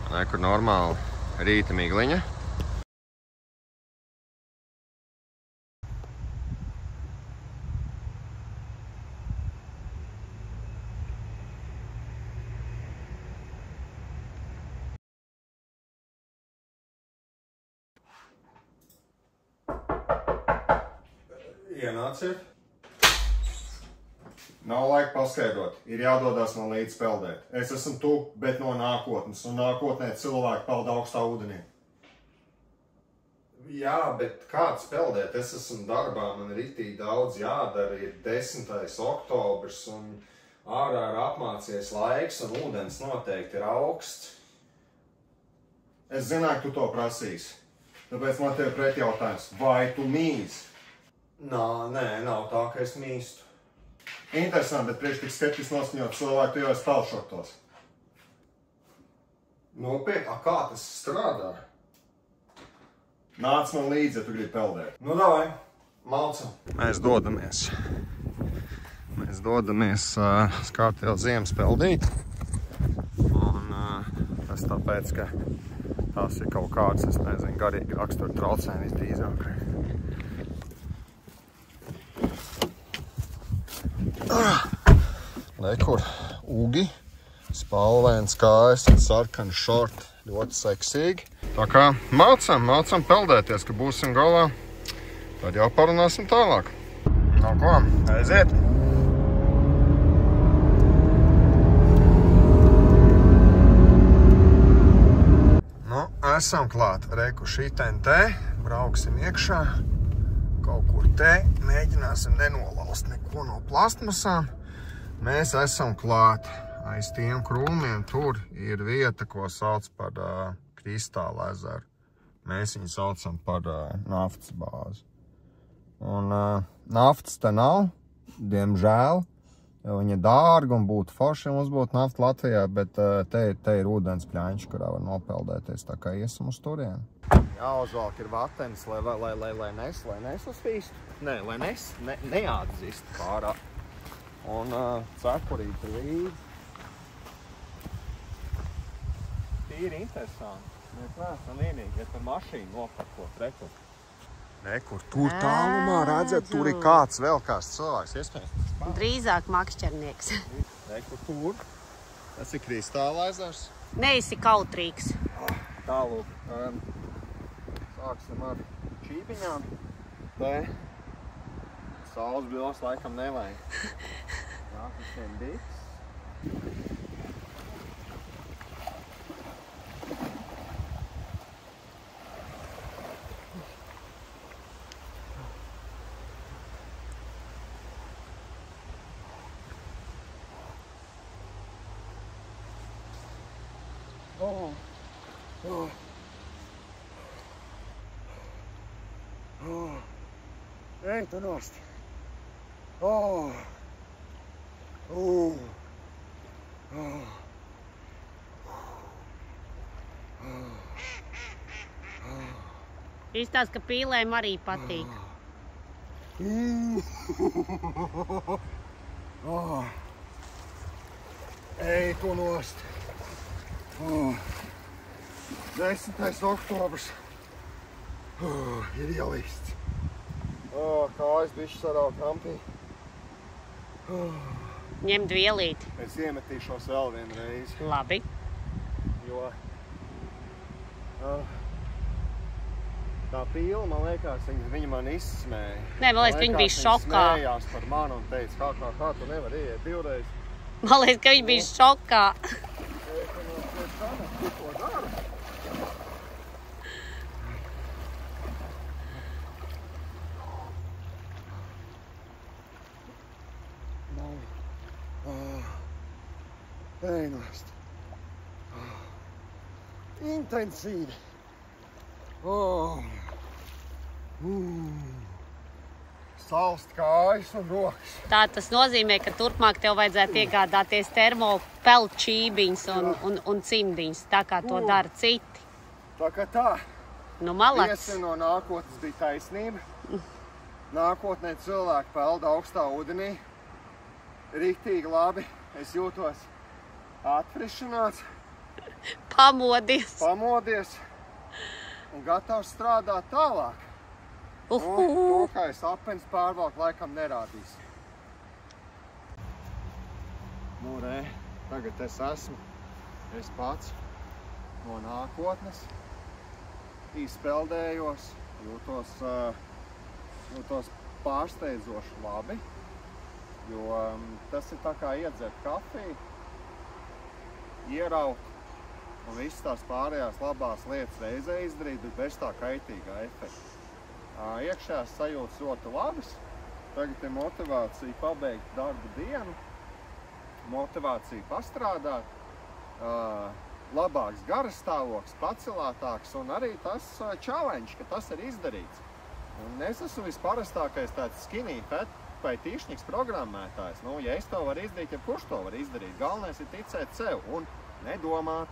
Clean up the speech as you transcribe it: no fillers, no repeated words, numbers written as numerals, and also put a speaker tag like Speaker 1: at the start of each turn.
Speaker 1: Nekur normāli rīta migliņa. Ienāciet. Nav laika paskaidrot. Ir jādodās man līdz peldēt. Es esmu tu, bet no nākotnes. Un nākotnē cilvēki peld augstā ūdenī. Jā, bet kāds peldēt? Es esmu darbā, man ritīgi daudz jādara. Ir 10. oktobrs un ārā ir apmācies laiks un ūdens noteikti ir augsts. Es zināju, tu to prasīsi. Tāpēc man tev pretjautājums. Vai tu mīzi? Nē, nav tā, ka es mīstu. Interesanti, bet priekš tik skeptiski noskaņot cilvēku, tu jau esi pelšotos. Nopietni, kā tas strādā? Nāc man līdzi, ja tu gribi peldēt. Nu, davai, malcam. Mēs dodamies skārtēl ziemas peldīt. Un tas tāpēc, ka tās ir kaut kāds, es nezinu, garīgi rakstura traucējumi visdrīzāk. Nekur ugi, spalvēns kājas un sarkani šorti, ļoti seksīgi. Tā kā mācam peldēties, ka būsim galā, tad jau parunāsim tālāk. No ko, aiziet! Nu, esam klāt, reku šitien te, brauksim iekšā, kaut kur te, mēģināsim nenolaust neko no plastmasām. Mēs esam klāt. Aiz tiem krūmiem tur ir vieta, ko sauc par Kristāla ezeru. Mēs viņu saucam par naftas bāzi. Un naftas te nav, diemžēl, jo viņa dārga un būtu forši, ja mums būtu nafta Latvijā, bet te ir ūdens pļaņš, kurā var nopeldēties, tā kā iesim uz turieni. Jāuzvalk ir vatenis, lai nesusvīstu. Nē, lai neatzīst pārāk. Un cepurīt ir līdzi. Tīri interesanti. Mēs neesam vienīgi, ja tur mašīnu noparkot, rekur. Nekur, tur tālumā redzat, tur ir kāds vēl kāds cilvēks, iespējams.
Speaker 2: Drīzāk makšķernieks.
Speaker 1: Rekur, tur. Tas ir Kristāla ezers.
Speaker 2: Neesi kautrīgs.
Speaker 1: Tālūk. Sāksim ar čībiņām. Te. Saules bilos laikam nevajag. Jā, visiem diks.
Speaker 3: Ej, tu nost.
Speaker 2: Izstāst, ka pīlēm arī patīk.
Speaker 3: Ej, tu nost. 10. oktobrs. Ir ielists. Kājas bišķi sarauj krampī.
Speaker 2: Ņemt vielīti.
Speaker 3: Es iemetīšos vēl vienreiz.
Speaker 2: Labi.
Speaker 3: Jo tā pīla, man liekas, viņa man izsmēja.
Speaker 2: Nē, man liekas, ka viņa bija šokā.
Speaker 3: Viņa smējās par mani un teica, kā tu nevar ieiet divreiz.
Speaker 2: Man liekas, ka viņa bija šokā.
Speaker 3: Ko dara? Ej, nost. Intensīvi. Salst kājas un rokas.
Speaker 2: Tā tas nozīmē, ka turpmāk tev vajadzētu iegādāties termopelčībiņas un cimdiņas, tā kā to dara citi.
Speaker 3: Tā kā tā.
Speaker 2: Nu, malac.
Speaker 3: Viesi no nākotnes bija taisnība. Nākotnē cilvēki peld augstā ūdenī. Riktīgi labi. Es jūtos atfrišināts. Pamodies un gatavs strādāt tālāk. To, kā es apens pārvalku, laikam nerādīs. Nu, re, tagad es pats no nākotnes izpeldējos, jūtos pārsteidzoši labi, jo tas ir tā kā iedzert kafiju, ieraut un visas tās pārējās labās lietas reizē izdarīt, bet bez tā kaitīgā efekta. Iekšējās sajūtas ļoti labas, tagad ir motivācija pabeigt darbu dienu, motivācija pastrādāt, labāks garastāvoklis, pacelātāks un arī tas challenge, ka tas ir izdarīts. Un es esmu visparastākais tāds skinny fat vai tīšņiks programmētājs. Nu, ja es to varu izdarīt, ja kurš to var izdarīt, galvenais ir ticēt sev un nedomāt,